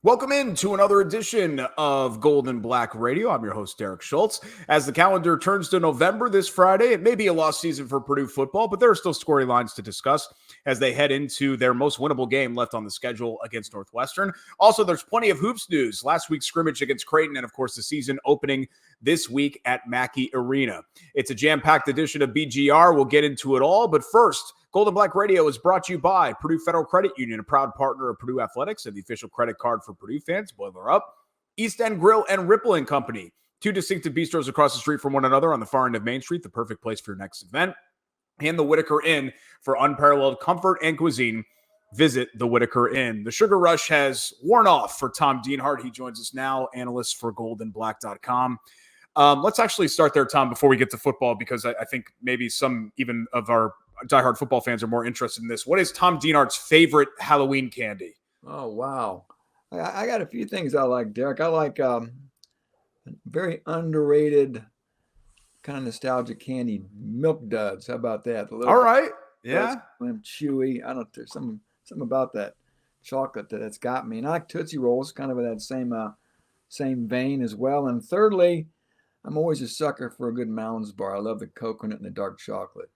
Welcome in to another edition of Gold and Black Radio. I'm your host, Derek Schultz. As the calendar turns to November this Friday, it may be a lost season for Purdue football, but there are still storylines to discuss as they head into their most winnable game left on the schedule against Northwestern. Also, there's plenty of hoops news. Last week's scrimmage against Creighton, and of course, the season opening this week at Mackey Arena. It's a jam-packed edition of BGR. We'll get into it all, but first, Gold and Black Radio is brought to you by Purdue Federal Credit Union, a proud partner of Purdue Athletics and the official credit card for Purdue fans. Boiler up. East End Grill and Ripple & Company, two distinctive bistros across the street from one another on the far end of Main Street, the perfect place for your next event. And the Whitaker Inn for unparalleled comfort and cuisine. Visit the Whitaker Inn. The sugar rush has worn off for Tom Dienhart. He joins us now, analyst for goldandblack.com. Let's actually start there, Tom, before we get to football, because I think maybe some even of our diehard football fans are more interested in this. What is Tom Dienhart's favorite Halloween candy? Oh, wow. I got a few things I like, Derek. I like very underrated kind of nostalgic candy, Milk Duds. How about that? All right. Yeah. Chewy. I don't know. There's something about that chocolate that's got me. And I like Tootsie Rolls, kind of in that same vein as well. And thirdly, I'm always a sucker for a good Mounds bar. I love the coconut and the dark chocolate.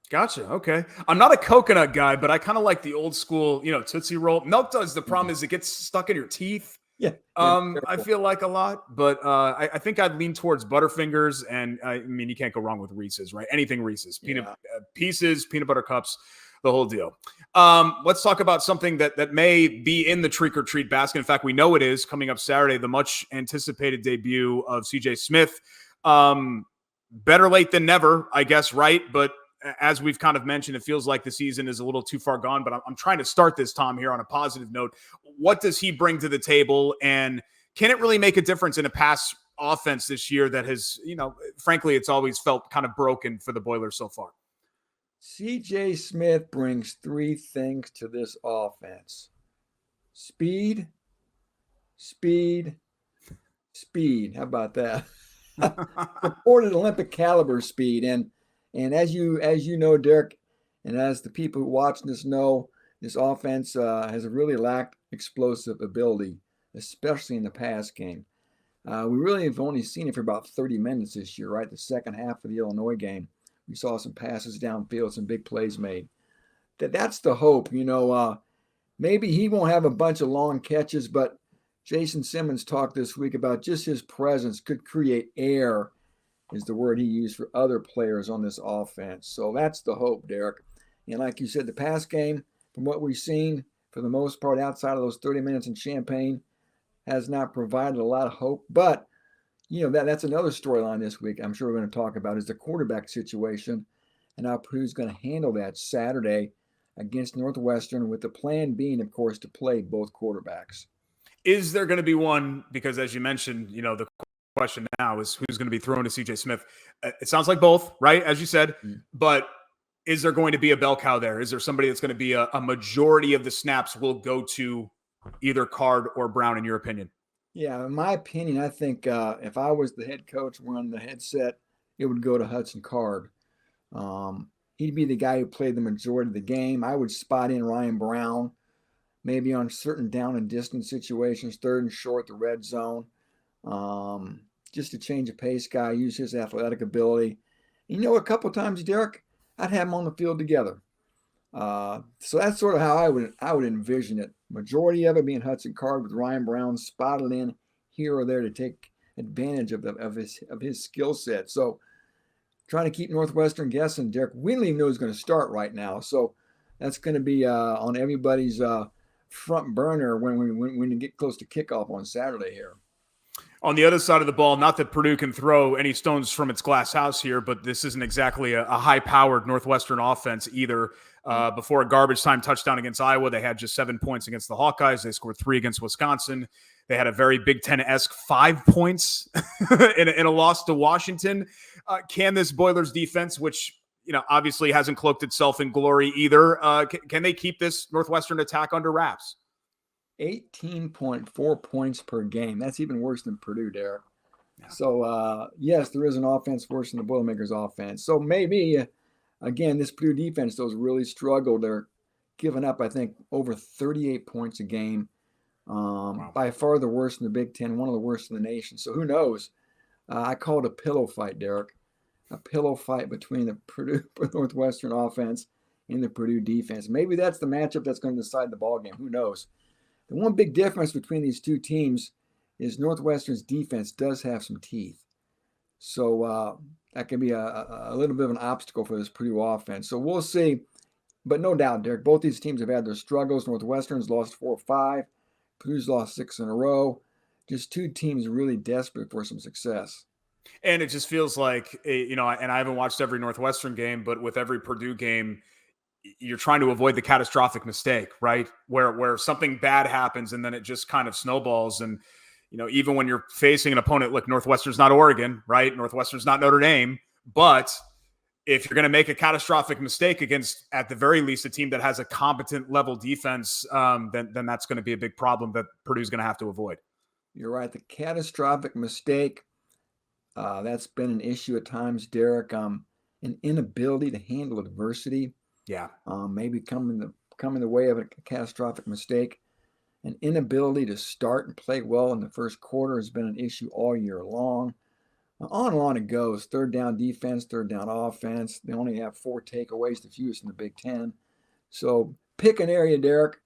Gotcha. Okay. I'm not a coconut guy, but I kind of like the old school, Tootsie Roll. Milk Duds, the problem is it gets stuck in your teeth. Yeah. I feel like a lot, but I think I'd lean towards Butterfingers, and I mean, you can't go wrong with Reese's, right? Anything Reese's, peanut pieces, peanut butter cups, the whole deal. Let's talk about something that may be in the trick or treat basket. In fact, we know it is coming up Saturday, the much anticipated debut of CJ Smith. Better late than never, I guess, right? But as we've kind of mentioned, it feels like the season is a little too far gone, but I'm trying to start this, Tom, here on a positive note. What does he bring to the table, and can it really make a difference in a pass offense this year that has, frankly, it's always felt kind of broken for the Boilers so far? CJ Smith brings three things to this offense: speed, speed, speed. How about that? Reported Olympic caliber speed. And as you know, Derek, and as the people who watch this know, this offense has really lacked explosive ability, especially in the pass game. We really have only seen it for about 30 minutes this year, right? The second half of the Illinois game, we saw some passes downfield, some big plays made. That's the hope, Maybe he won't have a bunch of long catches, but Jason Simmons talked this week about just his presence could create air, is the word he used for other players on this offense. So that's the hope, Derek. And like you said, the pass game, from what we've seen, for the most part, outside of those 30 minutes in Champaign, has not provided a lot of hope. But, that's another storyline this week I'm sure we're going to talk about, is the quarterback situation and how Purdue's going to handle that Saturday against Northwestern, with the plan being, of course, to play both quarterbacks. Is there going to be one, because as you mentioned, the question now is who's going to be thrown to CJ Smith. It sounds like both, right? As you said, but is there going to be a bell cow there? Is there somebody that's going to be a majority of the snaps will go to either Card or Brown, in your opinion? Yeah, in my opinion, I think if I was the head coach wearing the headset, it would go to Hudson Card. He'd be the guy who played the majority of the game. I would spot in Ryan Brown, maybe on certain down and distance situations, third and short, the red zone. Just to change a pace guy, use his athletic ability. A couple times, Derek, I'd have them on the field together. So that's sort of how I would envision it. Majority of it being Hudson Card, with Ryan Brown spotted in here or there to take advantage of his skill set. So trying to keep Northwestern guessing. Derek, we don't even know who's going to start right now. So that's going to be on everybody's front burner when we get close to kickoff on Saturday here. On the other side of the ball, not that Purdue can throw any stones from its glass house here, but this isn't exactly a high-powered Northwestern offense either. Before a garbage time touchdown against Iowa, they had just 7 points against the Hawkeyes. They scored 3 against Wisconsin. They had a very Big Ten-esque 5 points in a loss to Washington. Can this Boilers defense, which obviously hasn't cloaked itself in glory either, can they keep this Northwestern attack under wraps? 18.4 points per game. That's even worse than Purdue, Derek. Yeah. So, yes, there is an offense worse than the Boilermakers offense. So maybe, again, this Purdue defense, those really struggled. They're giving up, I think, over 38 points a game. Wow. By far the worst in the Big Ten, one of the worst in the nation. So who knows? I call it a pillow fight, Derek. A pillow fight between the Purdue-Northwestern offense and the Purdue defense. Maybe that's the matchup that's going to decide the ballgame. Who knows? The one big difference between these two teams is Northwestern's defense does have some teeth. So that can be a little bit of an obstacle for this Purdue offense. So we'll see. But no doubt, Derek, both these teams have had their struggles. Northwestern's lost 4 or 5. Purdue's lost 6 in a row. Just two teams really desperate for some success. And it just feels like, and I haven't watched every Northwestern game, but with every Purdue game, you're trying to avoid the catastrophic mistake, right? Where something bad happens and then it just kind of snowballs. And, even when you're facing an opponent, look, Northwestern's not Oregon, right? Northwestern's not Notre Dame. But if you're going to make a catastrophic mistake against, at the very least, a team that has a competent level defense, then that's going to be a big problem that Purdue's going to have to avoid. You're right. The catastrophic mistake, that's been an issue at times, Derek. An inability to handle adversity. Yeah. Maybe come in the way of a catastrophic mistake. An inability to start and play well in the first quarter has been an issue all year long. On and on it goes. Third down defense, third down offense. They only have 4 takeaways, the fewest in the Big Ten. So pick an area, Derek,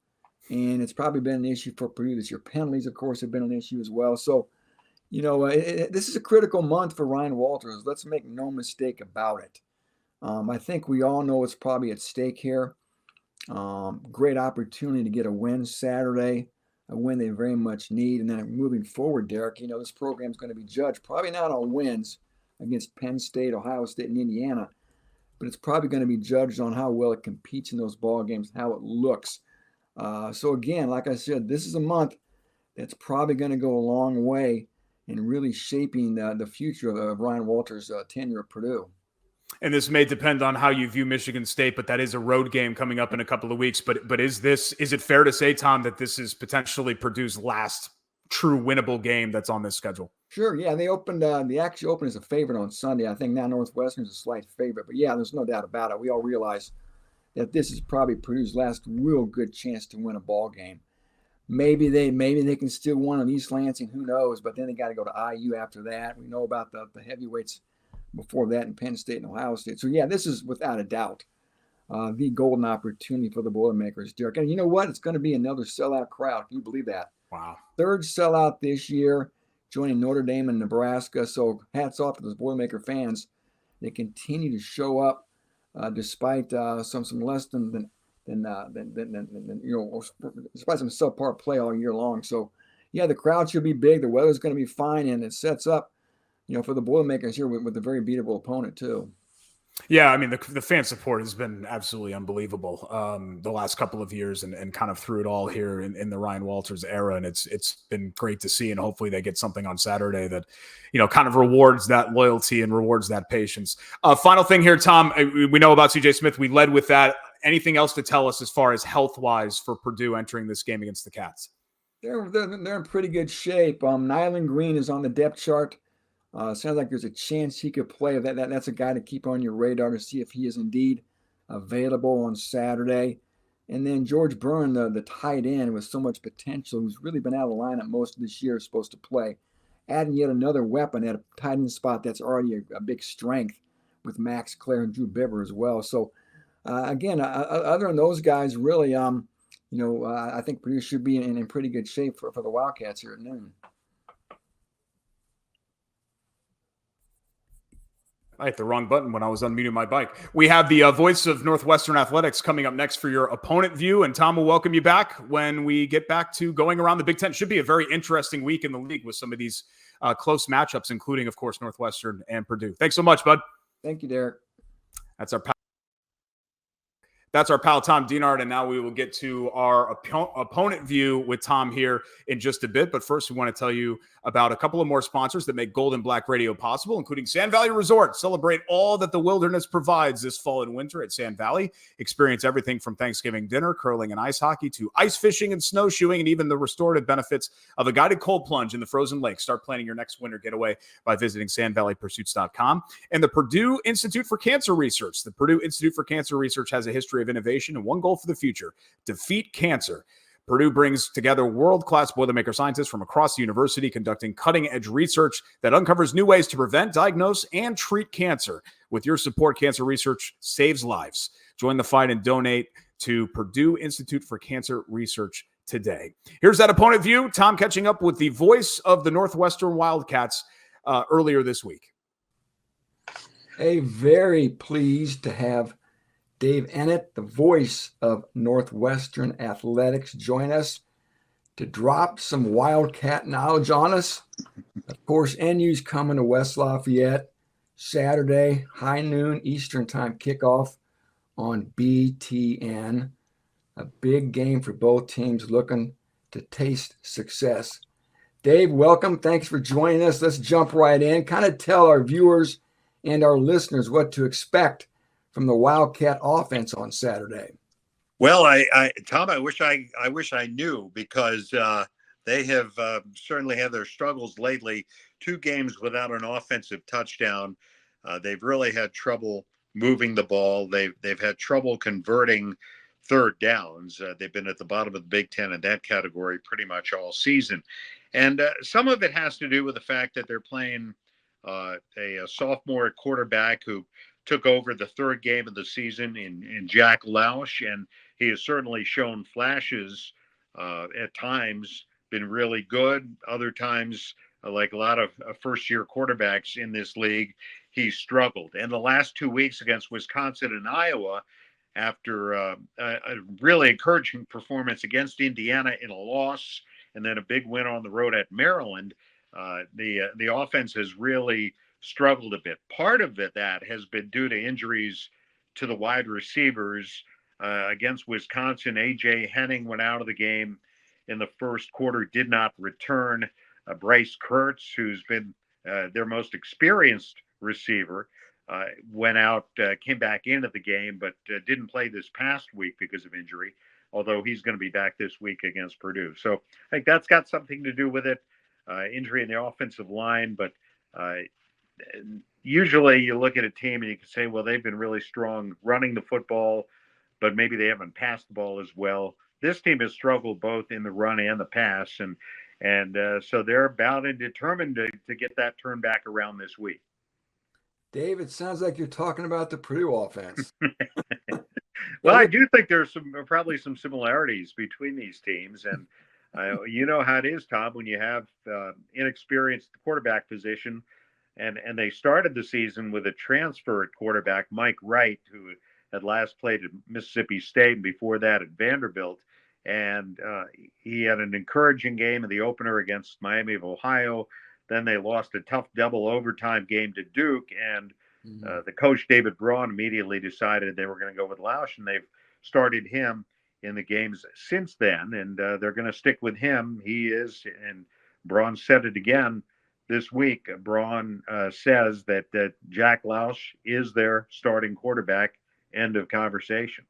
and it's probably been an issue for Purdue this year. Penalties, of course, have been an issue as well. So, this is a critical month for Ryan Walters. Let's make no mistake about it. I think we all know what's probably at stake here. Great opportunity to get a win Saturday, a win they very much need. And then moving forward, Derek, this program is going to be judged probably not on wins against Penn State, Ohio State, and Indiana, but it's probably going to be judged on how well it competes in those ball games, how it looks. So again, like I said, this is a month that's probably going to go a long way in really shaping the future of Ryan Walters' tenure at Purdue. And this may depend on how you view Michigan State, but that is a road game coming up in a couple of weeks. But is it fair to say, Tom, that this is potentially Purdue's last true winnable game that's on this schedule? Sure. Yeah, they actually opened as a favorite on Sunday. I think now Northwestern is a slight favorite, but yeah, there's no doubt about it. We all realize that this is probably Purdue's last real good chance to win a ball game. Maybe they can still win on East Lansing, who knows? But then they got to go to IU after that. We know about the heavyweights before that in Penn State and Ohio State. So yeah, this is without a doubt the golden opportunity for the Boilermakers, Derek. And you know what? It's going to be another sellout crowd. Can you believe that? Wow. 3rd sellout this year, joining Notre Dame and Nebraska. So hats off to those Boilermaker fans. They continue to show up despite some less than despite some subpar play all year long. So yeah, the crowd should be big. The weather's going to be fine, and it sets up, for the Boilermakers here with a very beatable opponent too. Yeah, I mean, the fan support has been absolutely unbelievable the last couple of years and kind of through it all here in the Ryan Walters era. And it's been great to see. And hopefully they get something on Saturday that, kind of rewards that loyalty and rewards that patience. Final thing here, Tom, we know about CJ Smith. We led with that. Anything else to tell us as far as health-wise for Purdue entering this game against the Cats? They're in pretty good shape. Nyland Green is on the depth chart. Sounds like there's a chance he could play. That's a guy to keep on your radar to see if he is indeed available on Saturday. And then George Byrne, the tight end with so much potential, who's really been out of the lineup most of this year, is supposed to play. Adding yet another weapon at a tight end spot that's already a big strength with Max Clare and Drew Biver as well. So, again, other than those guys, really, I think Purdue should be in pretty good shape for the Wildcats here at noon. I hit the wrong button when I was unmuting my bike. We have the voice of Northwestern Athletics coming up next for your opponent view. And Tom will welcome you back when we get back to going around the Big Ten. Should be a very interesting week in the league with some of these close matchups, including, of course, Northwestern and Purdue. Thanks so much, bud. Thank you, Derek. That's our pal, Tom Dienhart, and now we will get to our opponent view with Tom here in just a bit. But first, we want to tell you about a couple of more sponsors that make Gold and Black Radio possible, including Sand Valley Resort. Celebrate all that the wilderness provides this fall and winter at Sand Valley. Experience everything from Thanksgiving dinner, curling and ice hockey, to ice fishing and snowshoeing, and even the restorative benefits of a guided cold plunge in the frozen lake. Start planning your next winter getaway by visiting sandvalleypursuits.com. And the Purdue Institute for Cancer Research. The Purdue Institute for Cancer Research has a history of innovation and one goal for the future: defeat cancer. Purdue brings together world-class Boilermaker scientists from across the university conducting cutting-edge research that uncovers new ways to prevent, diagnose, and treat cancer. With your support, cancer research saves lives. Join the fight and donate to Purdue Institute for Cancer Research today. Here's that opponent view. Tom catching up with the voice of the Northwestern Wildcats earlier this week. Very pleased to have Dave Ennett, the voice of Northwestern Athletics, join us to drop some Wildcat knowledge on us. Of course, NU's coming to West Lafayette Saturday, high noon Eastern time kickoff on BTN. A big game for both teams looking to taste success. Dave, welcome. Thanks for joining us. Let's jump right in. Kind of tell our viewers and our listeners what to expect from the Wildcat offense on Saturday. Well, Tom, I wish I knew, because they have certainly had their struggles lately. 2 games without an offensive touchdown. They've really had trouble moving the ball. They've had trouble converting third downs. They've been at the bottom of the Big Ten in that category pretty much all season. And some of it has to do with the fact that they're playing a sophomore quarterback who took over the 3rd game of the season in Jack Lausch, and he has certainly shown flashes, at times been really good. Other times, like a lot of first-year quarterbacks in this league, he's struggled. And the last 2 weeks against Wisconsin and Iowa, after a really encouraging performance against Indiana in a loss, and then a big win on the road at Maryland, the offense has really struggled a bit. Part of that has been due to injuries to the wide receivers. Against Wisconsin, A.J. Henning went out of the game in the first quarter, did not return. Bryce Kurtz, who's been their most experienced receiver, went out, came back into the game, but didn't play this past week because of injury, although he's going to be back this week against Purdue. So I think that's got something to do with it, injury in the offensive line. But usually you look at a team and you can say, well, they've been really strong running the football, but maybe they haven't passed the ball as well. This team has struggled both in the run and the pass, and so they're bound and determined to get that turned back around this week. Dave, it sounds like you're talking about the Purdue offense. Well, I do think there's probably some similarities between these teams, and you know how it is, Tom, when you have inexperienced quarterback position, and they started the season with a transfer at quarterback, Mike Wright, who had last played at Mississippi State and before that at Vanderbilt, and he had an encouraging game in the opener against Miami of Ohio. Then they lost a tough double overtime game to Duke, and the coach, David Braun, immediately decided they were going to go with Lausch, and they've started him in the games since then, and they're going to stick with him. He is, and Braun said it again this week. Braun says that Jack Lausch is their starting quarterback. End of conversation.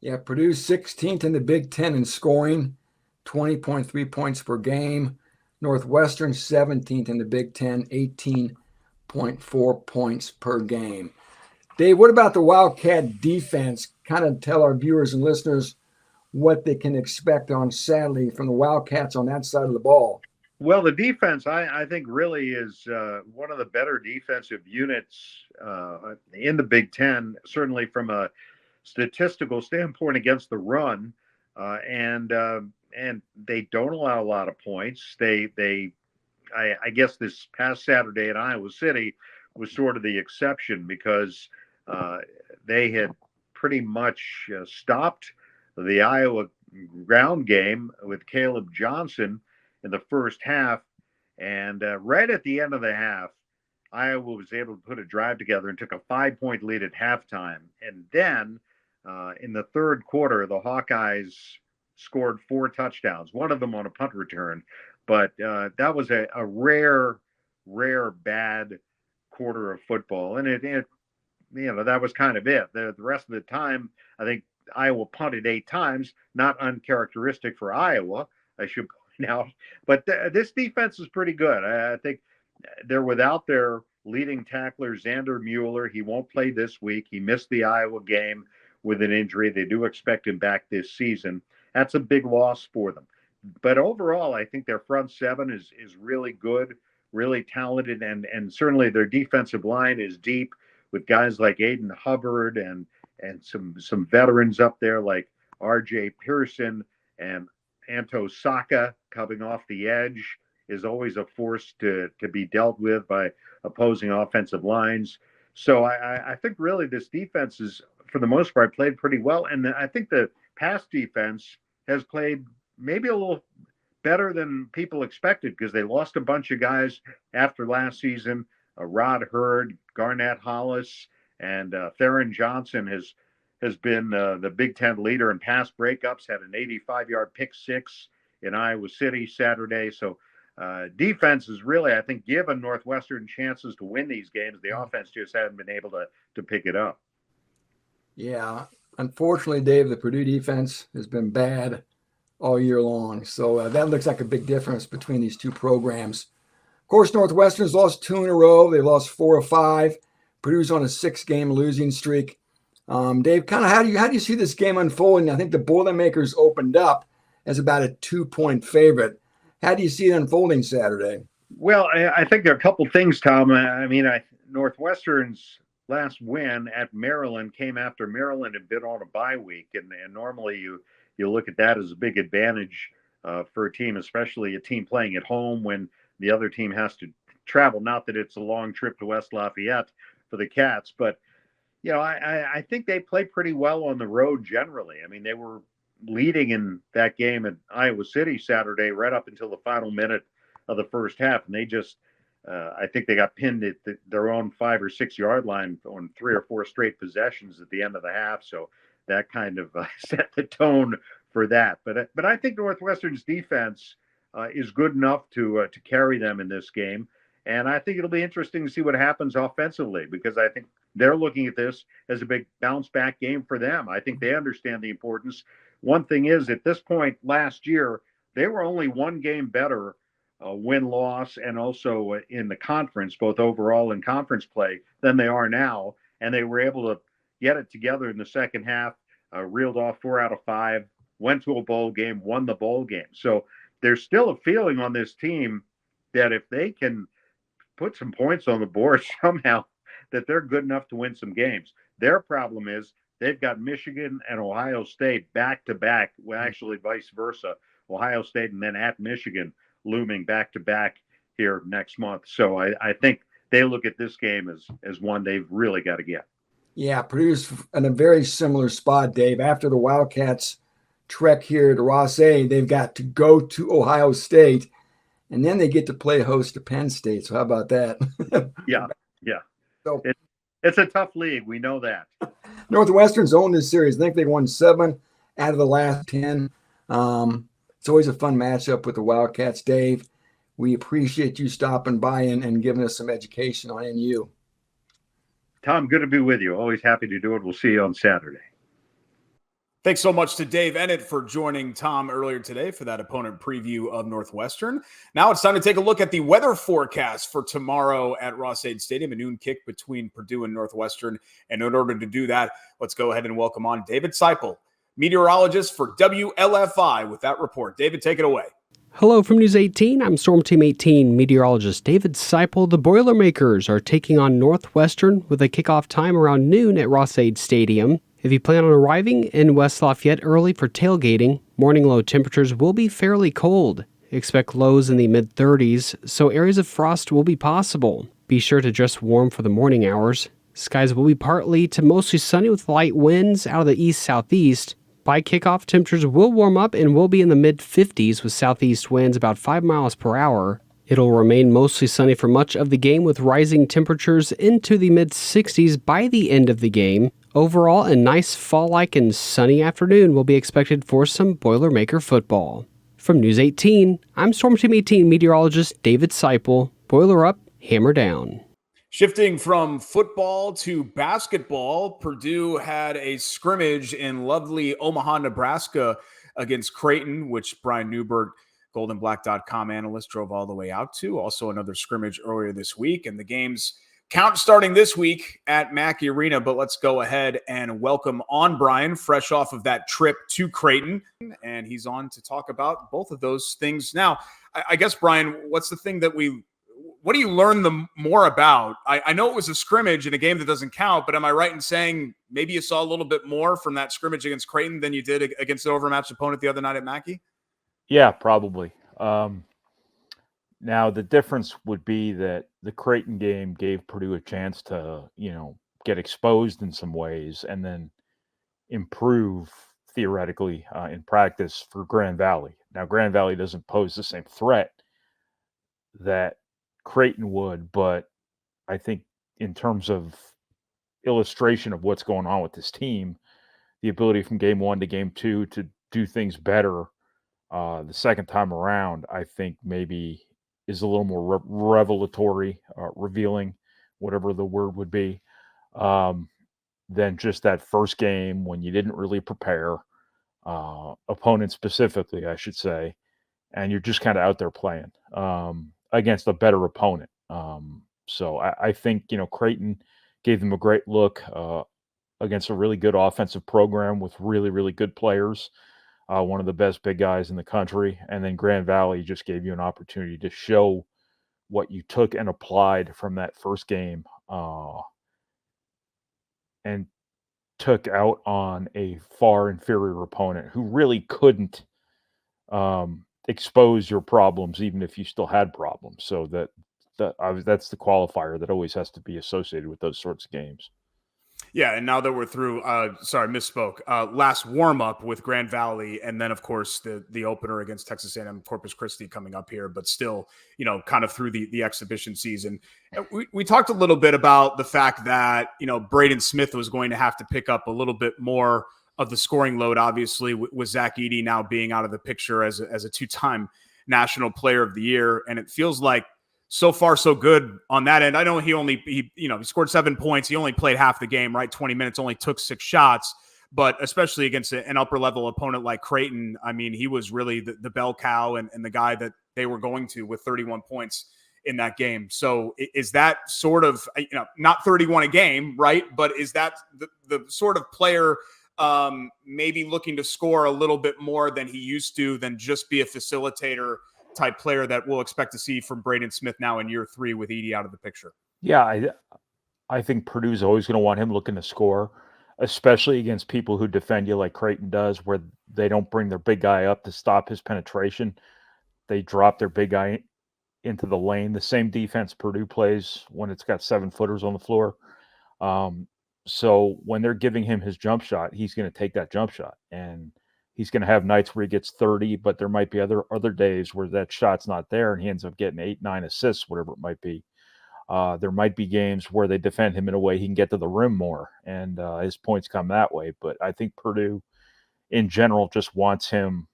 Yeah, Purdue 16th in the Big Ten in scoring, 20.3 points per game. Northwestern 17th in the Big Ten, 18.4 points per game. Dave, what about the Wildcat defense? Kind of tell our viewers and listeners what they can expect on Saturday from the Wildcats on that side of the ball. Well, the defense, I think, really is one of the better defensive units in the Big Ten, certainly from a statistical standpoint against the run, and they don't allow a lot of points. I guess this past Saturday in Iowa City was sort of the exception, because they had pretty much stopped the Iowa ground game with Caleb Johnson in the first half, and right at the end of the half, Iowa was able to put a drive together and took a 5-point lead at halftime. And then in the third quarter, the Hawkeyes scored 4 touchdowns, one of them on a punt return. But that was a rare bad quarter of football. And it that was kind of it. The rest of the time, I think Iowa punted 8 times, not uncharacteristic for Iowa, I should point out. But this defense is pretty good. I think they're without their leading tackler, Xander Mueller. He won't play this week. He missed the Iowa game with an injury. They do expect him back this season. that's a big loss for them. But overall, I think their front seven is really good, really talented, and certainly their defensive line is deep with guys like Aiden Hubbard and some veterans up there like R.J. Pearson and Anto Saka coming off the edge is always a force to be dealt with by opposing offensive lines. So I think really this defense is, for the most part, played pretty well. And I think the pass defense has played maybe a little better than people expected because they lost a bunch of guys after last season. Rod Hurd, Garnett Hollis, and Theron Johnson has been the Big Ten leader in pass breakups, had an 85-yard pick six in Iowa City Saturday. So defense has really, I think, given Northwestern chances to win these games. The offense just hasn't been able to pick it up. Yeah. Unfortunately, Dave, the Purdue defense has been bad all year long. So that looks like a big difference between these two programs. Of course, Northwestern's lost 2 in a row. They lost 4 of 5. Purdue's on a 6-game losing streak. Dave, kind of how do you see this game unfolding? I think the Boilermakers opened up as about a 2-point favorite. How do you see it unfolding Saturday? Well, I think there are a couple things, Tom. I mean, Northwestern's last win at Maryland came after Maryland had been on a bye week, and normally you look at that as a big advantage for a team, especially a team playing at home when the other team has to travel. Not that it's a long trip to West Lafayette for the Cats, but I think they played pretty well on the road generally. I mean, they were leading in that game at Iowa City Saturday right up until the final minute of the first half, and they just I think they got pinned at their own 5 or 6 yard line on 3 or 4 straight possessions at the end of the half. So that kind of set the tone for that. But I think Northwestern's defense is good enough to carry them in this game, and I think it'll be interesting to see what happens offensively because I think they're looking at this as a big bounce back game for them. I think they understand the importance. One thing is, at this point last year, they were only 1 game better win-loss and also in the conference, both overall and conference play, than they are now. And they were able to get it together in the second half, reeled off 4 out of 5, went to a bowl game, won the bowl game. So there's still a feeling on this team that if they can put some points on the board somehow, that they're good enough to win some games. Their problem is they've got Michigan and Ohio State back-to-back, well, actually vice versa, Ohio State and then at Michigan looming back-to-back here next month. So I think they look at this game as one they've really got to get. Yeah, Purdue's in a very similar spot, Dave. After the Wildcats trek here to Ross-Ade, they've got to go to Ohio State, and then they get to play host to Penn State. So how about that? Yeah. So it's a tough league. We know that. Northwestern's owned this series. I think they won 7 out of the last 10. It's always a fun matchup with the Wildcats. Dave, we appreciate you stopping by and giving us some education on NU. Tom, good to be with you. Always happy to do it. We'll see you on Saturday. Thanks so much to Dave Ennett for joining Tom earlier today for that opponent preview of Northwestern. Now it's time to take a look at the weather forecast for tomorrow at Ross-Ade Stadium, a noon kick between Purdue and Northwestern. And in order to do that, let's go ahead and welcome on David Seipel, meteorologist for WLFI, with that report. David, take it away. Hello from News 18. I'm Storm Team 18 meteorologist David Seipel. The Boilermakers are taking on Northwestern with a kickoff time around noon at Ross-Ade Stadium. If you plan on arriving in West Lafayette early for tailgating, morning low temperatures will be fairly cold. Expect lows in the mid-30s, so areas of frost will be possible. Be sure to dress warm for the morning hours. Skies will be partly to mostly sunny with light winds out of the east-southeast. By kickoff, temperatures will warm up and will be in the mid-50s with southeast winds about 5 miles per hour. It'll remain mostly sunny for much of the game with rising temperatures into the mid-60s by the end of the game. Overall, a nice fall-like and sunny afternoon will be expected for some Boilermaker football. From News 18, I'm Storm Team 18 meteorologist David Seipel. Boiler up, hammer down. Shifting from football to basketball, Purdue had a scrimmage in lovely Omaha, Nebraska against Creighton, which Brian Neubert, goldenblack.com analyst, drove all the way out to. Also another scrimmage earlier this week, and the games Count starting this week at Mackey Arena, but let's go ahead and welcome on Brian, fresh off of that trip to Creighton, and he's on to talk about both of those things. Now, I guess, Brian, what do you learn the more about? I know it was a scrimmage in a game that doesn't count, but am I right in saying maybe you saw a little bit more from that scrimmage against Creighton than you did against the overmatched opponent the other night at Mackey? Yeah, probably. Now, the difference would be that the Creighton game gave Purdue a chance to, get exposed in some ways and then improve theoretically in practice for Grand Valley. Now, Grand Valley doesn't pose the same threat that Creighton would, but I think in terms of illustration of what's going on with this team, the ability from game 1 to game 2 to do things better the second time around, I think maybe is a little more revelatory, revealing, whatever the word would be, than just that first game when you didn't really prepare, opponent specifically, I should say, and you're just kind of out there playing against a better opponent. So I think, Creighton gave them a great look against a really good offensive program with really, really good players. One of the best big guys in the country. And then Grand Valley just gave you an opportunity to show what you took and applied from that first game and took out on a far inferior opponent who really couldn't expose your problems, even if you still had problems. So that's the qualifier that always has to be associated with those sorts of games. Yeah, and now that we're through, misspoke. Last warm-up with Grand Valley, and then, of course, the opener against Texas A&M Corpus Christi coming up here, but still, kind of through the exhibition season. We talked a little bit about the fact that, Braden Smith was going to have to pick up a little bit more of the scoring load, obviously, with Zach-Edey now being out of the picture as a two-time National Player of the Year, and it feels like so far, so good on that end. I know he scored 7 points. He only played half the game, right? 20 minutes, only took 6 shots. But especially against an upper-level opponent like Creighton, I mean, he was really the bell cow and the guy that they were going to with 31 points in that game. So is that sort of, not 31 a game, right? But is that the sort of player maybe looking to score a little bit more than he used to, than just be a facilitator type player that we'll expect to see from Braden Smith now in year 3 with Edey out of the picture? Yeah, I think Purdue's always going to want him looking to score, especially against people who defend you like Creighton does, where they don't bring their big guy up to stop his penetration. They drop their big guy into the lane. The same defense Purdue plays when it's got 7-footers on the floor. So when they're giving him his jump shot, he's going to take that jump shot. And he's going to have nights where he gets 30, but there might be other days where that shot's not there and he ends up getting 8, 9 assists, whatever it might be. There might be games where they defend him in a way he can get to the rim more, and his points come that way. But I think Purdue, in general, just wants him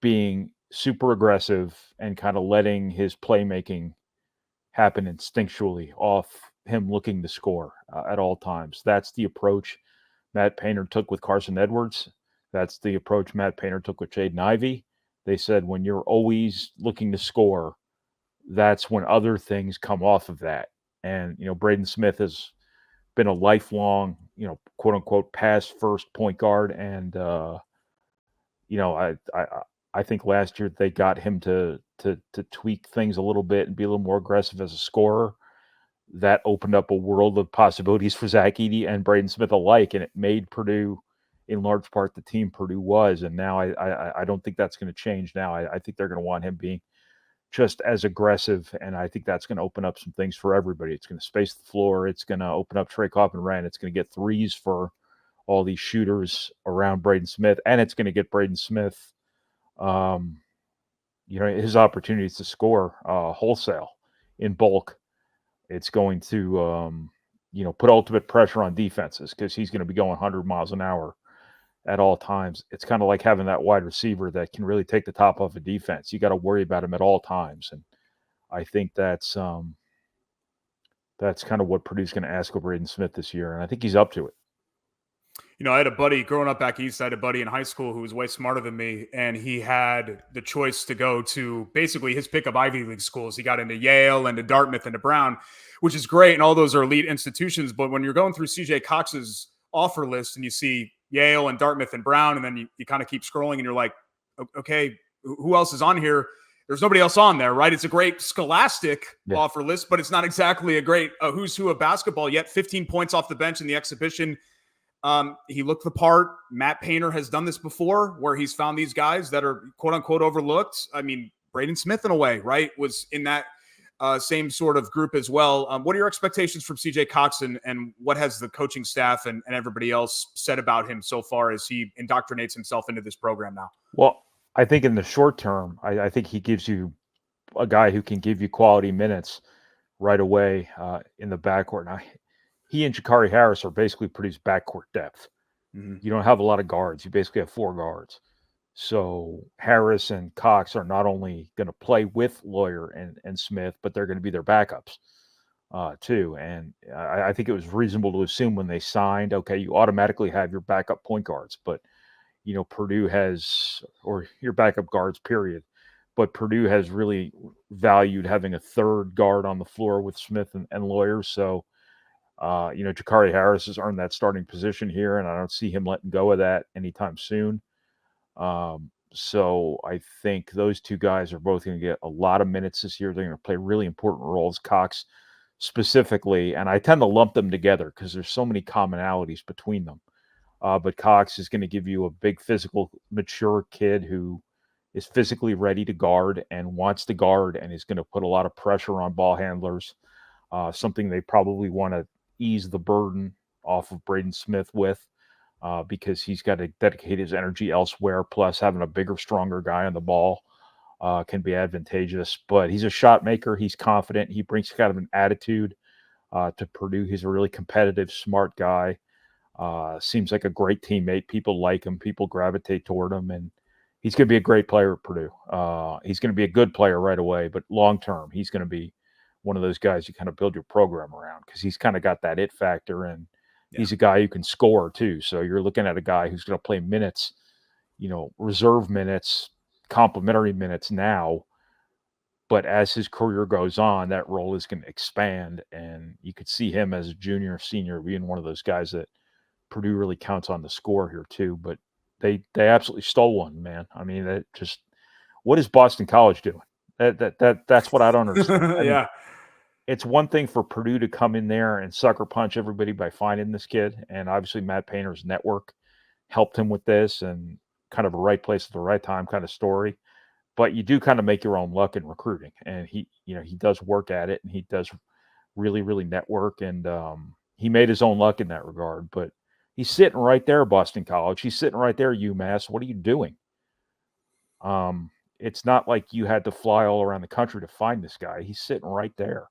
being super aggressive and kind of letting his playmaking happen instinctually off him looking to score at all times. That's the approach Matt Painter took with Carson Edwards. That's the approach Matt Painter took with Jaden Ivey. They said when you're always looking to score, that's when other things come off of that. And, Braden Smith has been a lifelong, quote unquote, pass first point guard. And, I think last year they got him to tweak things a little bit and be a little more aggressive as a scorer. That opened up a world of possibilities for Zach Edey and Braden Smith alike. And it made Purdue, in large part, the team Purdue was. And now I don't think that's going to change now. I think they're going to want him being just as aggressive, and I think that's going to open up some things for everybody. It's going to space the floor. It's going to open up Trey Coffin-Rand. It's going to get threes for all these shooters around Braden Smith, and it's going to get Braden Smith, his opportunities to score wholesale in bulk. It's going to, put ultimate pressure on defenses because he's going to be going 100 miles an hour at all times. It's kind of like having that wide receiver that can really take the top off a defense. You got to worry about him at all times. And I think that's kind of what Purdue's going to ask of Braden Smith this year. And I think he's up to it. I had a buddy growing up back east. I had a buddy in high school who was way smarter than me, and he had the choice to go to basically his pick of Ivy League schools. He got into Yale and to Dartmouth and to Brown, which is great, and all those are elite institutions. But when you're going through CJ Cox's offer list and you see Yale and Dartmouth and Brown, and then you kind of keep scrolling and you're like, okay, who else is on here? There's nobody else on there, right? It's a great scholastic offer list, but it's not exactly a great who's who of basketball yet. 15 points off the bench in the exhibition. He looked the part. Matt Painter has done this before where he's found these guys that are quote unquote overlooked. I mean, Braden Smith in a way, right, was in that same sort of group as well. What are your expectations from CJ Cox and what has the coaching staff and everybody else said about him so far as he indoctrinates himself into this program now? Well, I think in the short term, I think he gives you a guy who can give you quality minutes right away in the backcourt. Now, he and Jakari Harris are basically Purdue's backcourt depth. Mm-hmm. You don't have a lot of guards. You basically have 4 guards. So Harris and Cox are not only going to play with Lawyer and Smith, but they're going to be their backups too. And I think it was reasonable to assume when they signed, okay, you automatically have your backup point guards, but Purdue has, or your backup guards, period. But Purdue has really valued having a third guard on the floor with Smith and Lawyer. So, Jakari Harris has earned that starting position here, and I don't see him letting go of that anytime soon. So I think those 2 guys are both going to get a lot of minutes this year. They're going to play really important roles, Cox specifically, and I tend to lump them together because there's so many commonalities between them. But Cox is going to give you a big physical, mature kid who is physically ready to guard and wants to guard and is going to put a lot of pressure on ball handlers, something they probably want to ease the burden off of Braden Smith with because he's got to dedicate his energy elsewhere. Plus, having a bigger, stronger guy on the ball can be advantageous. But he's a shot maker. He's confident. He brings kind of an attitude to Purdue. He's a really competitive, smart guy. Seems like a great teammate. People like him. People gravitate toward him, and he's going to be a great player at Purdue. He's going to be a good player right away, but long term, he's going to be one of those guys you kind of build your program around because he's kind of got that it factor, and he's a guy who can score too. So you're looking at a guy who's going to play minutes, reserve minutes, complimentary minutes now. But as his career goes on, that role is going to expand, and you could see him as a junior or senior being one of those guys that Purdue really counts on the score here too. But they absolutely stole one, man. I mean, what is Boston College doing? That's what I don't understand. Yeah. It's one thing for Purdue to come in there and sucker punch everybody by finding this kid, and obviously Matt Painter's network helped him with this, and kind of a right place at the right time kind of story. But you do kind of make your own luck in recruiting, and he does work at it, and he does really, really network, and he made his own luck in that regard. But he's sitting right there, Boston College. He's sitting right there, UMass. What are you doing? It's not like you had to fly all around the country to find this guy. He's sitting right there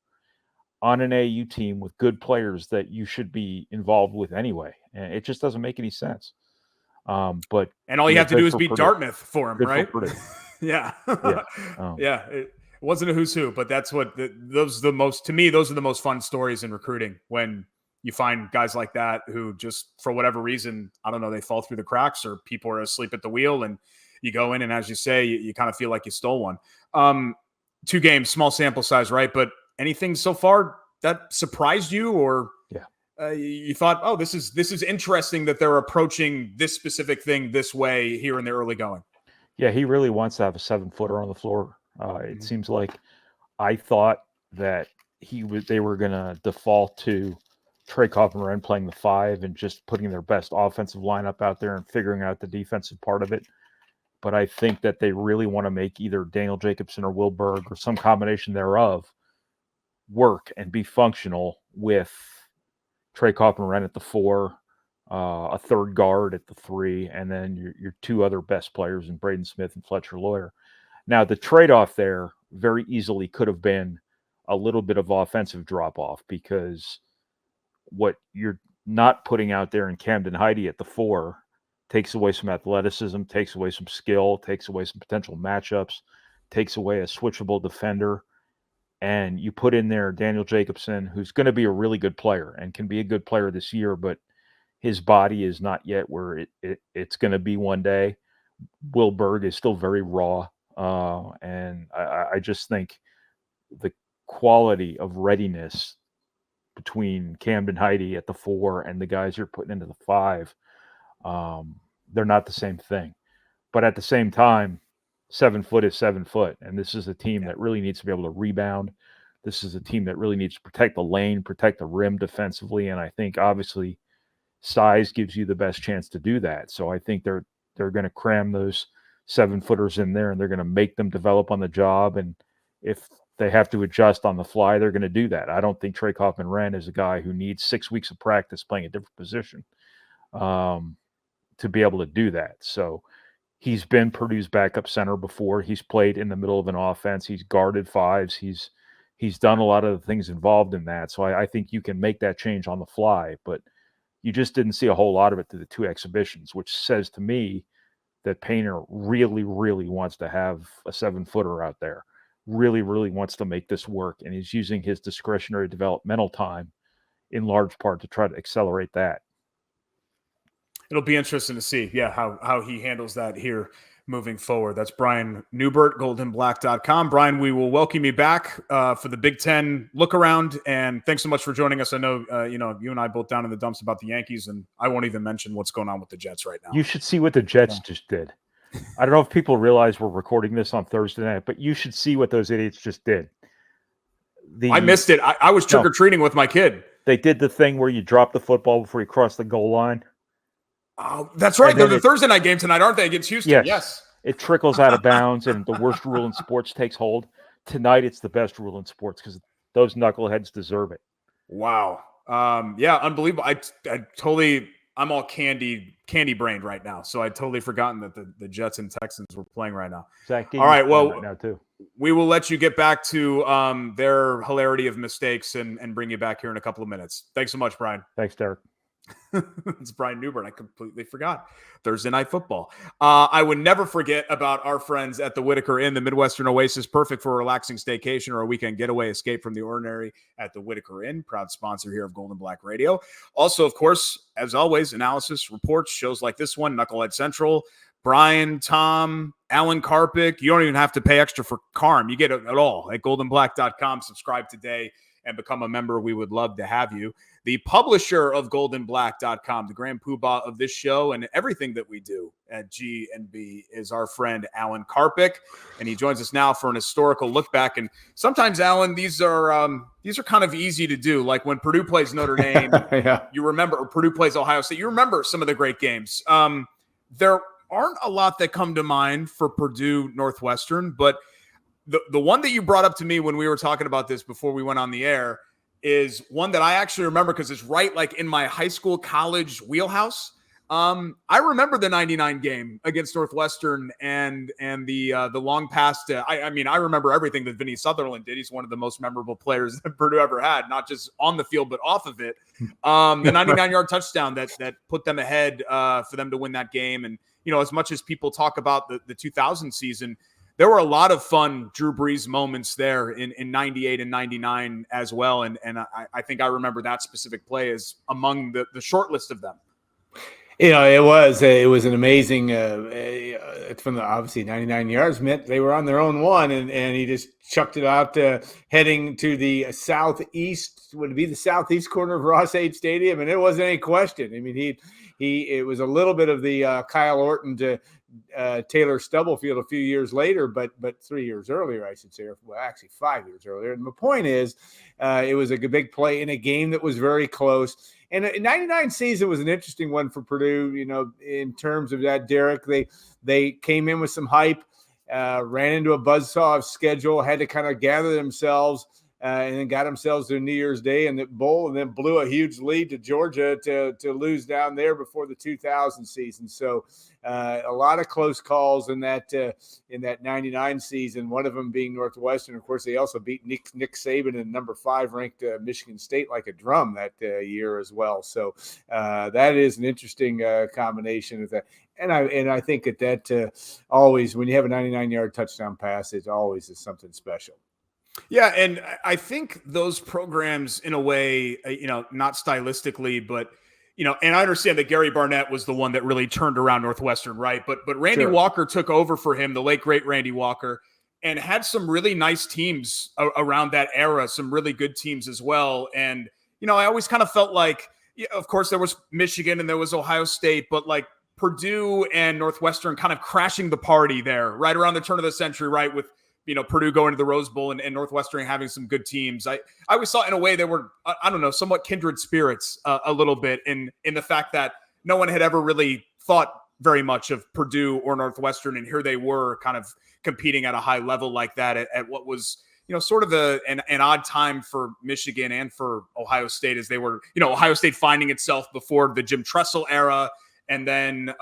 on an AU team with good players that you should be involved with anyway. And it just doesn't make any sense. And all you have to do is beat Purdue. Dartmouth for him, Good right? For Purdue. Yeah. Yeah. It wasn't a who's who, but that's what those are the most fun stories in recruiting, when you find guys like that who just, for whatever reason, I don't know, they fall through the cracks or people are asleep at the wheel, and you go in and, as you say, you kind of feel like you stole one. 2 games, small sample size, right? But anything so far that surprised you, or you thought, oh, this is interesting that they're approaching this specific thing this way here in the early going? Yeah, he really wants to have a 7-footer on the floor. It seems like I thought that they were going to default to Trey Coffin-Wren playing the 5 and just putting their best offensive lineup out there and figuring out the defensive part of it. But I think that they really want to make either Daniel Jacobson or Will Berg or some combination thereof work and be functional with Trey Coffin-Wren at the 4, a third guard at the 3, and then your 2 other best players in Braden Smith and Fletcher Lawyer. Now, the trade-off there very easily could have been a little bit of offensive drop-off, because what you're not putting out there in Camden Heide at the 4 takes away some athleticism, takes away some skill, takes away some potential matchups, takes away a switchable defender. And you put in there Daniel Jacobson, who's going to be a really good player and can be a good player this year, but his body is not yet where it's going to be one day. Will Berg is still very raw. And I just think the quality of readiness between Camden Heide at the 4 and the guys you're putting into the 5, they're not the same thing. But at the same time, 7 foot is 7 foot. And this is a team that really needs to be able to rebound. This is a team that really needs to protect the lane, protect the rim defensively. And I think obviously size gives you the best chance to do that. So I think they're going to cram those 7-footers in there, and they're going to make them develop on the job. And if they have to adjust on the fly, they're going to do that. I don't think Trey Kaufman-Renn is a guy who needs 6 weeks of practice playing a different position to be able to do that. So he's been Purdue's backup center before. He's played in the middle of an offense. He's guarded 5s. He's done a lot of the things involved in that. So I think you can make that change on the fly, but you just didn't see a whole lot of it through the 2 exhibitions, which says to me that Painter really, really wants to have a 7-footer out there, really, really wants to make this work. And he's using his discretionary developmental time in large part to try to accelerate that. It'll be interesting to see, how he handles that here moving forward. That's Brian Neubert, goldenblack.com. Brian, we will welcome you back for the Big Ten look around, and thanks so much for joining us. I know, you and I both down in the dumps about the Yankees, and I won't even mention what's going on with the Jets right now. You should see what the Jets just did. I don't know if people realize we're recording this on Thursday night, but you should see what those idiots just did. I missed it. I was trick-or-treating with my kid. They did the thing where you drop the football before you cross the goal line. Oh, that's right. They're the Thursday night game tonight, aren't they, against Houston? Yes. It trickles out of bounds, and the worst rule in sports takes hold. Tonight, it's the best rule in sports because those knuckleheads deserve it. Wow. Unbelievable. I'm all candy brained right now, so I'd totally forgotten that the Jets and Texans were playing right now. Exactly. All right, well, right now too. We will let you get back to their hilarity of mistakes and bring you back here in a couple of minutes. Thanks so much, Brian. Thanks, Derek. It's Brian Neubert. I completely forgot. Thursday Night Football. I would never forget about our friends at the Whitaker Inn, the Midwestern Oasis, perfect for a relaxing staycation or a weekend getaway, escape from the ordinary at the Whitaker Inn, proud sponsor here of Golden Black Radio. Also, of course, as always, analysis, reports, shows like this one, Knucklehead Central, Brian, Tom, Alan Karpick. You don't even have to pay extra for Carm. You get it all at goldenblack.com. Subscribe today and become a member. We would love to have you. The publisher of goldenblack.com, the grand poobah of this show and everything that we do at G&B, is our friend Alan Karpick, and he joins us now for an historical look back. And sometimes, Alan, these are kind of easy to do. Like when Purdue plays Notre Dame, you remember, or Purdue plays Ohio State, you remember some of the great games. There aren't a lot that come to mind for Purdue-Northwestern, but the one that you brought up to me when we were talking about this before we went on the air is one that I actually remember because it's right like in my high school, college wheelhouse. I remember the 99 game against Northwestern and the long pass to, I remember everything that Vinny Sutherland did. He's one of the most memorable players that Purdue ever had, not just on the field, but off of it. The 99-yard touchdown that put them ahead for them to win that game. And, as much as people talk about the 2000 season, there were a lot of fun Drew Brees moments there in 98 and 99 as well. And I think I remember that specific play as among the short list of them. It was an amazing, from the obviously 99 yards meant they were on their own one, and he just chucked it out heading to the southeast, would it be the southeast corner of Ross-Ade Stadium? And it wasn't any question. I mean, it was a little bit of the Kyle Orton to Taylor Stubblefield a few years later, but 3 years earlier, I should say, or well, actually 5 years earlier. And the point is, it was a big play in a game that was very close. And the 99 season was an interesting one for Purdue, in terms of that, Derek. They came in with some hype, ran into a buzzsaw of schedule, had to kind of gather themselves, and then got themselves to New Year's Day and the bowl, and then blew a huge lead to Georgia to lose down there before the 2000 season. So a lot of close calls in that 99 season, one of them being Northwestern. Of course, they also beat Nick Saban and number 5 ranked Michigan State like a drum that year as well. So that is an interesting combination of that. And I think that always, when you have a 99-yard touchdown pass, it always is something special. Yeah, and I think those programs, in a way, not stylistically, but and I understand that Gary Barnett was the one that really turned around Northwestern, right? But Randy Sure. Walker took over for him, the late great Randy Walker, and had some really nice teams around that era, some really good teams as well. And I always kind of felt like, of course, there was Michigan and there was Ohio State, but like Purdue and Northwestern kind of crashing the party there, right around the turn of the century, right? With Purdue going to the Rose Bowl and Northwestern having some good teams. I always thought in a way they were, I don't know, somewhat kindred spirits a little bit in the fact that no one had ever really thought very much of Purdue or Northwestern, and here they were kind of competing at a high level like that at what was, sort of an odd time for Michigan and for Ohio State, as they were, Ohio State finding itself before the Jim Tressel era. And then,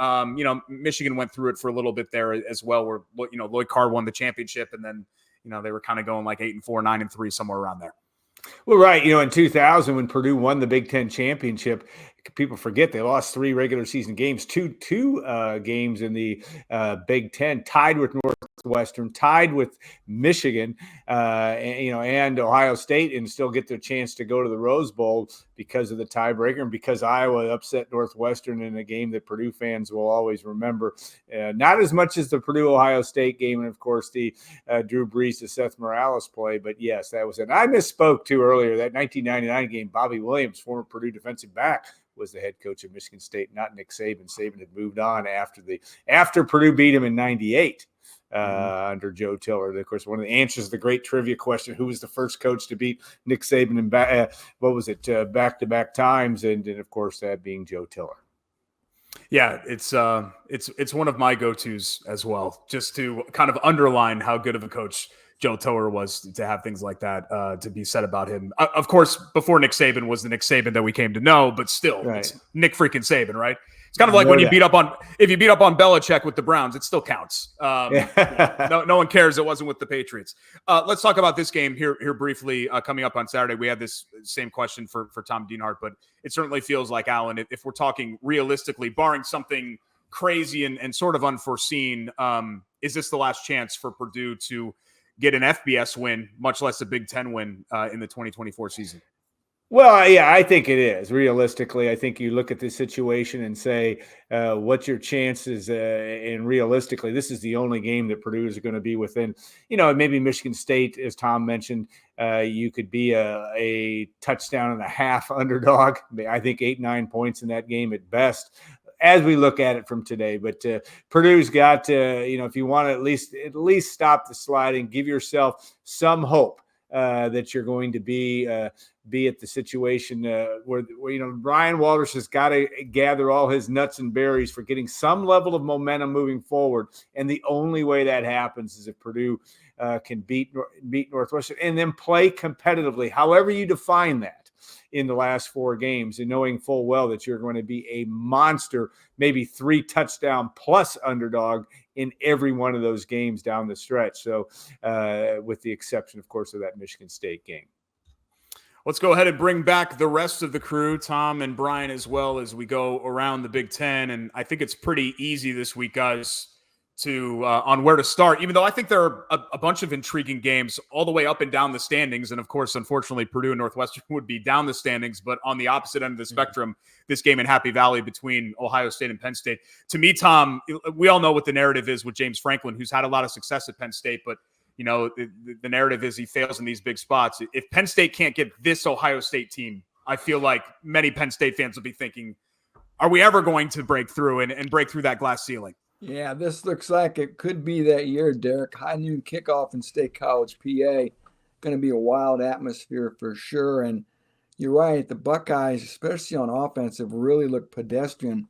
Michigan went through it for a little bit there as well, where, Lloyd Carr won the championship. And then, they were kind of going like 8-4, 9-3, somewhere around there. Well, right. In 2000, when Purdue won the Big Ten championship, people forget they lost 3 regular season games, two games in the Big Ten, tied with Northwestern, tied with Michigan, and Ohio State, and still get their chance to go to the Rose Bowl because of the tiebreaker and because Iowa upset Northwestern in a game that Purdue fans will always remember. Not as much as the Purdue-Ohio State game, and of course the Drew Brees to Seth Morales play, but yes, that was it. I misspoke too earlier. That 1999 game, Bobby Williams, former Purdue defensive back, was the head coach of Michigan State, not Nick Saban. Saban had moved on after Purdue beat him in '98 under Joe Tiller. Of course, one of the answers to the great trivia question: who was the first coach to beat Nick Saban in back-to-back times? And of course, that being Joe Tiller. Yeah, it's one of my go-tos as well, just to kind of underline how good of a coach Joe Tiller was, to have things like that to be said about him. Of course, before Nick Saban was the Nick Saban that we came to know, but still, Right. It's Nick freaking Saban, right? It's kind of like when you beat up on Belichick with the Browns, it still counts. No one cares it wasn't with the Patriots. Let's talk about this game here briefly. Coming up on Saturday, we had this same question for Tom Dienhart, but it certainly feels like, Alan, if we're talking realistically, barring something crazy and sort of unforeseen, is this the last chance for Purdue to get an FBS win, much less a Big Ten win in the 2024 season? Well, yeah, I think it is. Realistically, I think you look at this situation and say, what's your chances? And realistically, this is the only game that Purdue is going to be within. Maybe Michigan State, as Tom mentioned, you could be a touchdown and a half underdog. I think 8-9 points in that game at best, as we look at it from today. But Purdue's got to, if you want to at least stop the sliding, give yourself some hope that you're going to be at the situation where Brian Walters has got to gather all his nuts and berries for getting some level of momentum moving forward. And the only way that happens is if Purdue can beat Northwestern and then play competitively, however you define that, in the last 4 games, and knowing full well that you're going to be a monster, maybe 3 touchdown plus underdog in every one of those games down the stretch. So with the exception, of course, of that Michigan State game. Let's go ahead and bring back the rest of the crew, Tom and Brian, as well, as we go around the Big Ten. And I think it's pretty easy this week, guys, to on where to start, even though I think there are a bunch of intriguing games all the way up and down the standings. And of course, unfortunately, Purdue and Northwestern would be down the standings, but on the opposite end of the spectrum, this game in Happy Valley between Ohio State and Penn State. To me, Tom, we all know what the narrative is with James Franklin, who's had a lot of success at Penn State, but the narrative is he fails in these big spots. If Penn State can't get this Ohio State team, I feel like many Penn State fans will be thinking, are we ever going to break through and break through that glass ceiling? Yeah, this looks like it could be that year, Derek. High noon kickoff in State College, PA. Going to be a wild atmosphere for sure. And you're right, the Buckeyes, especially on offense, have really looked pedestrian,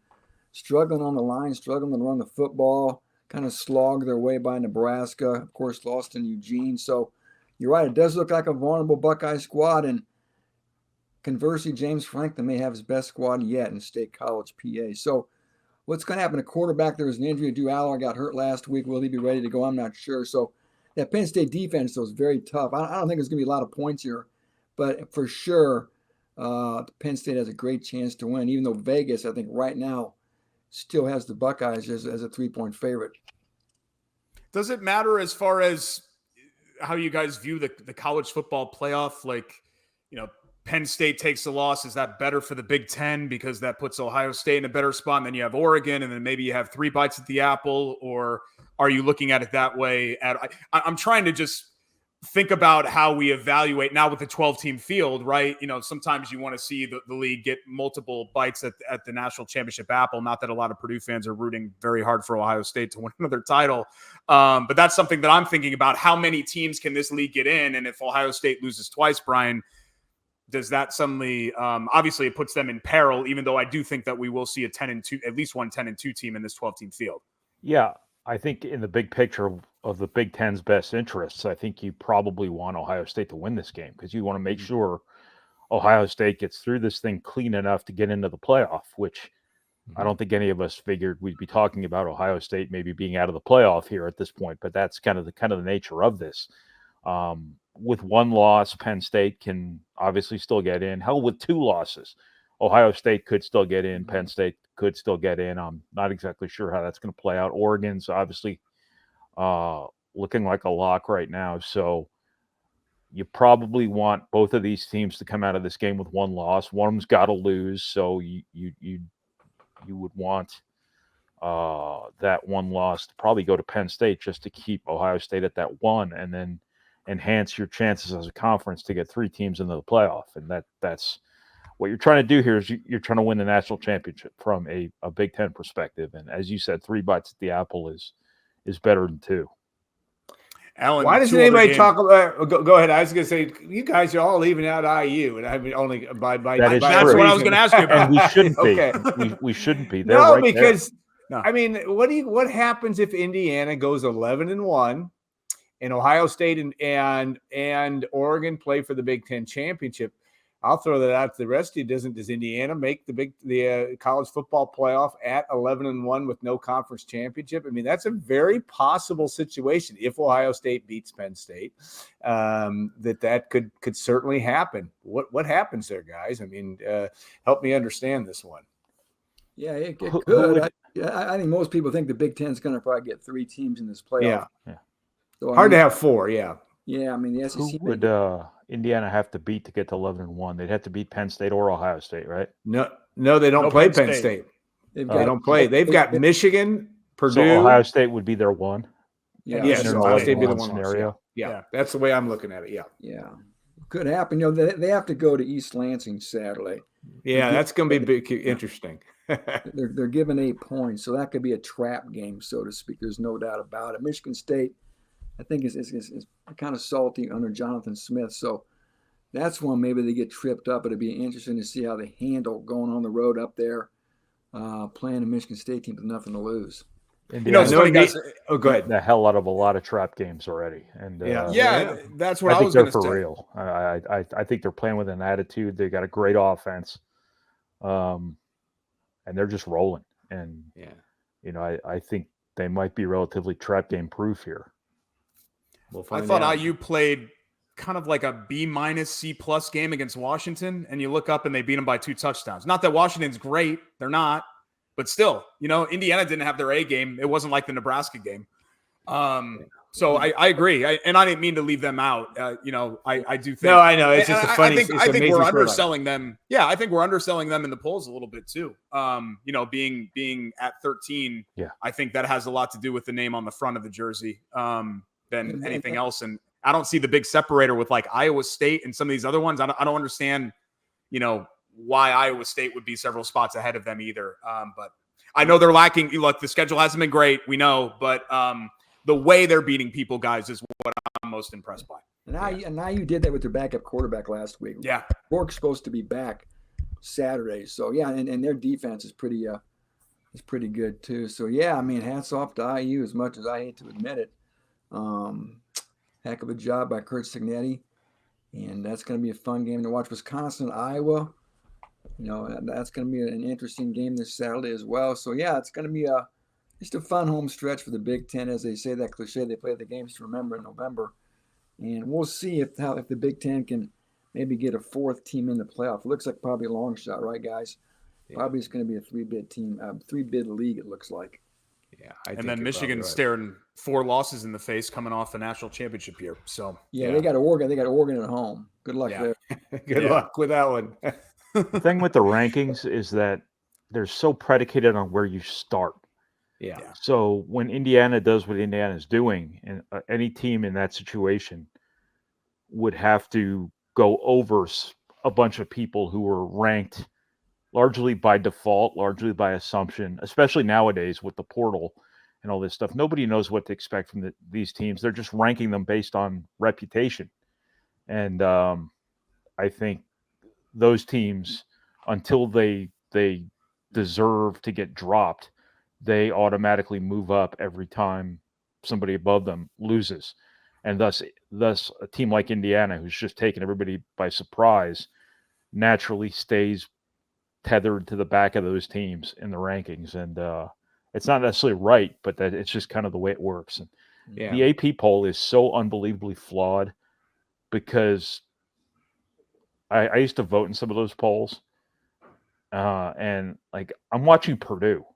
struggling on the line, struggling to run the football, kind of slogged their way by Nebraska, of course, lost in Eugene. So you're right, it does look like a vulnerable Buckeye squad. And conversely, James Franklin may have his best squad yet in State College, PA. So what's going to happen to quarterback? There was an injury. Drew Aller got hurt last week. Will he be ready to go? I'm not sure. So that Penn State defense, though, is very tough. I don't think there's going to be a lot of points here, but for sure, Penn State has a great chance to win, even though Vegas, I think right now, still has the Buckeyes as a 3-point favorite. Does it matter as far as how you guys view the college football playoff? Like, Penn State takes the loss. Is that better for the Big Ten because that puts Ohio State in a better spot? And then you have Oregon, and then maybe you have 3 bites at the apple, or are you looking at it that way? I'm trying to just think about how we evaluate now with the 12-team field, right? Sometimes you want to see the league get multiple bites at the national championship apple. Not that a lot of Purdue fans are rooting very hard for Ohio State to win another title. But that's something that I'm thinking about. How many teams can this league get in? And if Ohio State loses twice, Brian, does that suddenly, obviously it puts them in peril, even though I do think that we will see at least one 10-2 team in this 12-team field. Yeah. I think in the big picture of the Big Ten's best interests, I think you probably want Ohio State to win this game because you want to make sure Ohio State gets through this thing clean enough to get into the playoff, which I don't think any of us figured we'd be talking about Ohio State maybe being out of the playoff here at this point, but that's kind of the nature of this. With 1 loss, Penn State can obviously still get in. Hell, with 2 losses, Ohio State could still get in. Penn State could still get in. I'm not exactly sure how that's going to play out. Oregon's obviously looking like a lock right now. So you probably want both of these teams to come out of this game with 1 loss. One of them's got to lose. So you would want that 1 loss to probably go to Penn State just to keep Ohio State at that 1 and then enhance your chances as a conference to get 3 teams into the playoff. And that's what you're trying to do here is you're trying to win the national championship from a Big Ten perspective. And as you said, 3 bites at the apple is better than 2. Alan, why doesn't anybody talk about? Go ahead. I was going to say you guys are all leaving out IU, and I mean only by that's what I was going to ask you about. And we shouldn't be. Okay. we shouldn't be. They're No, right because there. No. I mean, what happens if Indiana goes 11-1, and Ohio State and Oregon play for the Big Ten championship? I'll throw that out to the rest of you. Does Indiana make the college football playoff at 11-1 with no conference championship? I mean, that's a very possible situation if Ohio State beats Penn State. That could certainly happen. What happens there, guys? I mean, help me understand this one. Yeah, it could. I think most people think the Big Ten is going to probably get 3 teams in this playoff. Yeah. So, Hard to have 4. Yeah. Yeah, I mean the SEC. Who would Indiana have to beat to get to 11-1? They'd have to beat Penn State or Ohio State, right? No, they don't play Penn State. They don't play. They've got Michigan, Purdue. So Ohio State would be their 1. Yeah, yes, Ohio State would be the 1 scenario. Yeah, that's the way I'm looking at it. Yeah, could happen. They have to go to East Lansing Saturday. Yeah, that's going to be interesting. They're given 8 points, so that could be a trap game, so to speak. There's no doubt about it. Michigan State, I think, is kind of salty under Jonathan Smith. So that's one maybe they get tripped up. It'd be interesting to see how they handle going on the road up there, playing a Michigan State team with nothing to lose. It's funny, guys. Oh, go ahead. The hell out of a lot of trap games already, and that's what I think was going to they're say. for real. I think they're playing with an attitude. They got a great offense, and they're just rolling. And I think they might be relatively trap game proof here. I thought IU played kind of like a B- C+ game against Washington, and you look up and they beat them by 2 touchdowns. Not that Washington's great, they're not, but still, Indiana didn't have their A game. It wasn't like the Nebraska game. So I agree, and I didn't mean to leave them out. I do think. No, I know it's just a funny. I think we're underselling them. Yeah, I think we're underselling them in the polls a little bit too. Being at 13. Yeah, I think that has a lot to do with the name on the front of the jersey. Than anything else. And I don't see the big separator with like Iowa State and some of these other ones. I don't understand, why Iowa State would be several spots ahead of them either. But I know they're lacking. Look, the schedule hasn't been great. We know, but the way they're beating people, guys, is what I'm most impressed by. And now you did that with their backup quarterback last week. Yeah. Bork's supposed to be back Saturday. So, yeah, and their defense is pretty good too. So, yeah, I mean, hats off to IU as much as I hate to admit it. Heck of a job by Kurt Signetti, and that's going to be a fun game to watch. Wisconsin, Iowa, that's going to be an interesting game this Saturday as well. So yeah, it's going to be just a fun home stretch for the Big Ten, as they say that cliche. They play the games to remember in November, and we'll see if the Big Ten can maybe get a 4th team in the playoff. It looks like probably a long shot, right, guys? Yeah. Probably it's going to be a 3-bid team, 3-bid league. It looks like. Yeah, and then Michigan staring 4 losses in the face coming off the national championship year. So yeah, they got Oregon. They got Oregon at home. Good luck Yeah. there. Good luck with that one. The thing with the rankings is that they're so predicated on where you start. Yeah. So when Indiana does what Indiana is doing, and any team in that situation would have to go over a bunch of people who are ranked largely by default, largely by assumption, especially nowadays with the portal and all this stuff. Nobody knows what to expect from these teams. They're just ranking them based on reputation. And I think those teams, until they deserve to get dropped, they automatically move up every time somebody above them loses. And thus a team like Indiana, who's just taken everybody by surprise, naturally stays tethered to the back of those teams in the rankings. And it's not necessarily right, but that it's just kind of the way it works. And the AP poll is so unbelievably flawed because I used to vote in some of those polls. And like, I'm watching Purdue.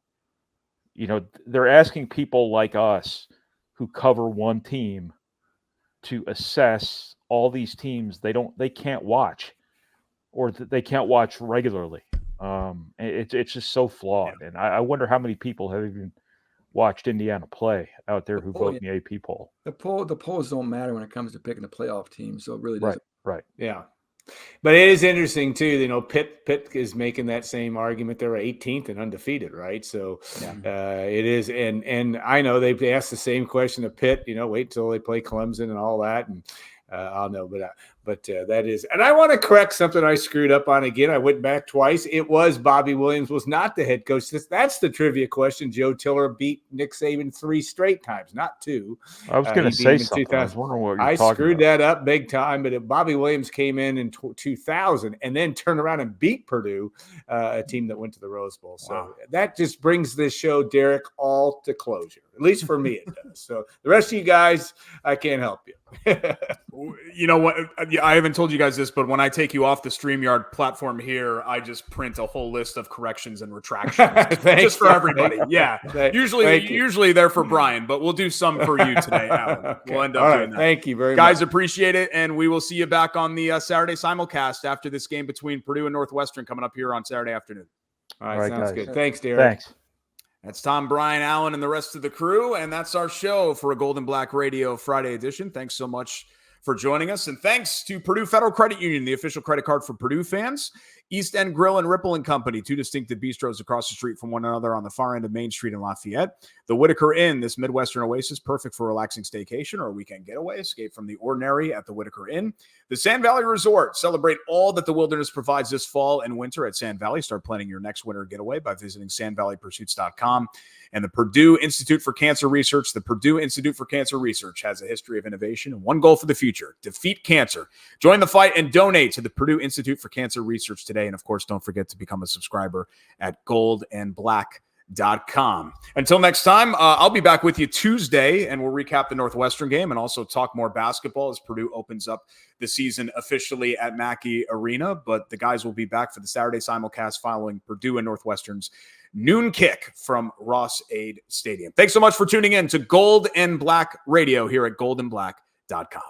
You know, they're asking people like us who cover one team to assess all these teams they can't watch, or they can't watch regularly. It's just so flawed. And I wonder how many people have even watched Indiana play out there who vote in the AP poll. The polls don't matter when it comes to picking the playoff team, so it really doesn't. Right. Yeah. But it is interesting too. You know, Pitt is making that same argument. They're 18th and undefeated, right? So it is, and I know they've asked the same question to Pitt. You know, wait until they play Clemson and all that, and I'll know. But that is, and I want to correct something I screwed up on again. I went back twice. It was Bobby Williams was not the head coach. That's the trivia question. Joe Tiller beat Nick Saban 3 straight times, not 2. I was going to say something. I was wondering what you're talking about. I screwed that up big time. But Bobby Williams came in 2000 and then turned around and beat Purdue, a team that went to the Rose Bowl. So that just brings this show, Derek, all to closure. At least for me, it does. So the rest of you guys, I can't help you. You know what? I haven't told you guys this, but when I take you off the StreamYard platform here, I just print a whole list of corrections and retractions just for everybody. Usually they're for Brian, but we'll do some for you today, Alan. Okay. We'll end up doing that. Thank you very much. Guys, appreciate it, and we will see you back on the Saturday simulcast after this game between Purdue and Northwestern coming up here on Saturday afternoon. All right, sounds guys. good. Thanks, Derek. Thanks. That's Tom, Brian, Allen, and the rest of the crew, and that's our show for a Golden Black Radio Friday edition. Thanks so much for joining us, and thanks to Purdue Federal Credit Union, the official credit card for Purdue fans. East End Grill and Ripple and Company, 2 distinctive bistros across the street from one another on the far end of Main Street in Lafayette. The Whitaker Inn, this Midwestern oasis, perfect for relaxing staycation or a weekend getaway. Escape from the ordinary at the Whitaker Inn. The Sand Valley Resort, celebrate all that the wilderness provides this fall and winter at Sand Valley. Start planning your next winter getaway by visiting sandvalleypursuits.com. And the Purdue Institute for Cancer Research. The Purdue Institute for Cancer Research has a history of innovation and one goal for the future: defeat cancer. Join the fight and donate to the Purdue Institute for Cancer Research today. And of course, don't forget to become a subscriber at goldandblack.com. Until next time, I'll be back with you Tuesday, and we'll recap the Northwestern game and also talk more basketball as Purdue opens up the season officially at Mackey Arena. But the guys will be back for the Saturday simulcast following Purdue and Northwestern's noon kick from Ross-Ade Stadium. Thanks so much for tuning in to Gold and Black Radio here at goldandblack.com.